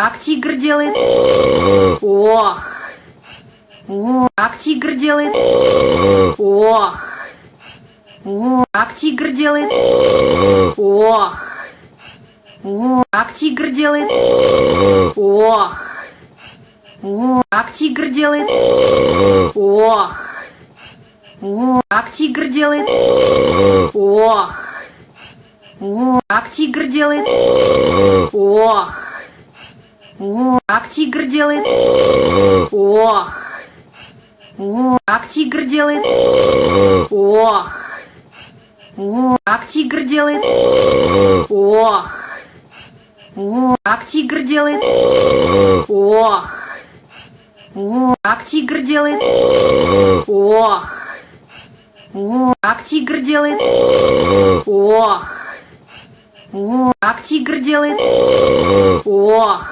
Как тигр делает? Ох. Как тигр делает? Ох. Как тигр делает? Ох. Как тигр делает? Ох. Как тигр делает? Ох. Как тигр делает? Ох. Как тигр делает? Ох. Как тигр делает? Ох. Как тигр делает? Ох. Как тигр делает? Ох. Как тигр делает? Ох. Как тигр делает? Ох. Как тигр делает? Ох. Как тигр делает? Ох.